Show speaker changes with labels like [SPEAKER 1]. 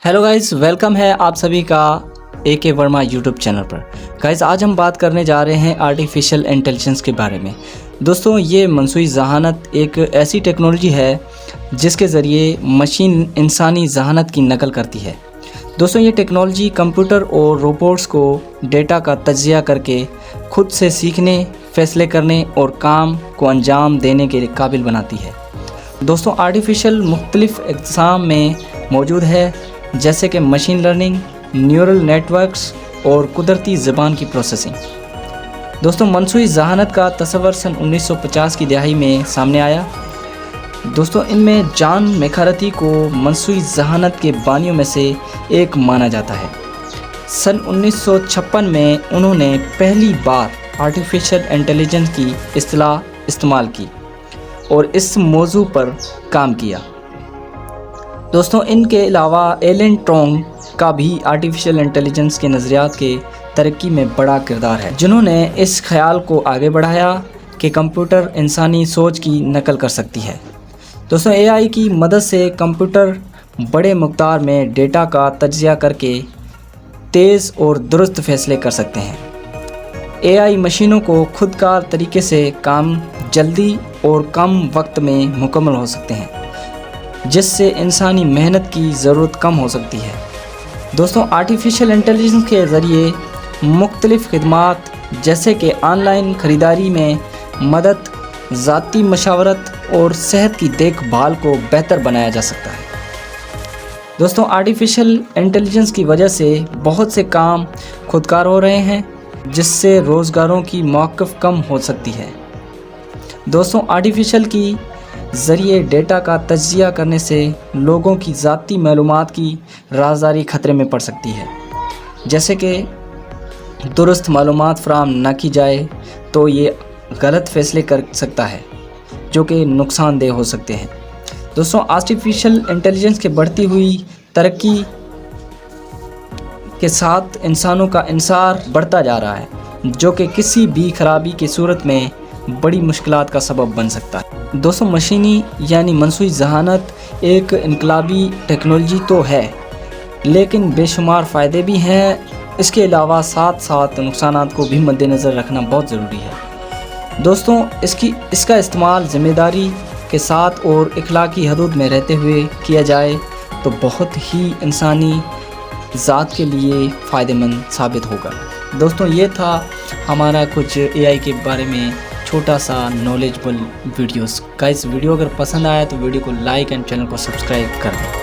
[SPEAKER 1] Hello guys, welcome है आप सभी का AK वर्मा यूट्यूब चैनल पर। गाइस, आज हम बात करने जा रहे हैं आर्टिफिशियल इंटेलिजेंस के बारे में। दोस्तों, ये मनसूई ज़हानत एक ऐसी टेक्नोलॉजी है जिसके ज़रिए मशीन इंसानी ज़हानत की नकल करती है। दोस्तों, ये टेक्नोलॉजी कंप्यूटर और रोबोट्स को डेटा का तज्जिया करके खुद से सीखने, फैसले करने और काम को अंजाम देने के काबिल बनाती है। दोस्तों, आर्टिफिशियल मुख्तलिफ अक़साम में मौजूद है, जैसे कि मशीन लर्निंग, न्यूरल नेटवर्क्स और कुदरती ज़बान की प्रोसेसिंग। दोस्तों, मनसूई ज़हानत का तस्वर सन 1950 की दहाई में सामने आया। दोस्तों, इनमें जॉन मैकार्थी को मनसूई ज़हानत के बानियों में से एक माना जाता है। सन 1956 में उन्होंने पहली बार आर्टिफिशियल इंटेलिजेंस की इस्तिलाह इस्तेमाल की और इस मौजू पर काम किया। दोस्तों, इनके अलावा एलन ट्रोंग का भी आर्टिफिशियल इंटेलिजेंस के नज़रियात के तरक्की में बड़ा किरदार है, जिन्होंने इस ख्याल को आगे बढ़ाया कि कंप्यूटर इंसानी सोच की नकल कर सकती है। दोस्तों, AI की मदद से कंप्यूटर बड़े मकदार में डेटा का तज्जिया करके तेज़ और दुरुस्त फैसले कर सकते हैं। AI मशीनों को खुदकार तरीके से काम जल्दी और कम वक्त में मुकम्मल हो सकते हैं, जिससे इंसानी मेहनत की ज़रूरत कम हो सकती है। दोस्तों, आर्टिफिशियल इंटेलिजेंस के ज़रिए मुख्तलिफ़ खिदमात जैसे कि ऑनलाइन ख़रीदारी में मदद, ज़ाती मशावरत और सेहत की देखभाल को बेहतर बनाया जा सकता है। दोस्तों, आर्टिफिशियल इंटेलिजेंस की वजह से बहुत से काम खुदकार हो रहे हैं, जिससे रोज़गारों की मौक़िफ़ कम हो सकती है। दोस्तों, आर्टिफिशियल की ज़रिए डेटा का तज्जिया करने से लोगों की ज़ाती मालूमात की राज़दारी ख़तरे में पड़ सकती है। जैसे कि दुरुस्त मालूमात फ़राहम न की जाए तो ये गलत फ़ैसले कर सकता है, जो कि नुकसानदेह हो सकते हैं। दोस्तों, आर्टिफिशियल इंटेलिजेंस के बढ़ती हुई तरक्की के साथ इंसानों का इंसार बढ़ता जा रहा है, जो कि किसी भी खराबी की सूरत में बड़ी मुश्किलात का सबब बन सकता है। दोस्तों, मशीनी यानी मनसूई ज़हानत एक इनकलाबी टेक्नोलॉजी तो है, लेकिन बेशुमार फ़ायदे भी हैं। इसके अलावा साथ साथ नुकसानात को भी मद्देनज़र रखना बहुत ज़रूरी है। दोस्तों, इसका इस्तेमाल ज़िम्मेदारी के साथ और इखलाकी हदूद में रहते हुए किया जाए तो बहुत ही इंसानी ज़ात के लिए फ़ायदेमंद साबित होगा। दोस्तों, ये था हमारा कुछ AI के बारे में छोटा सा नॉलेजबल वीडियोस। गाइस, वीडियो अगर पसंद आया तो वीडियो को लाइक एंड चैनल को सब्सक्राइब कर दें।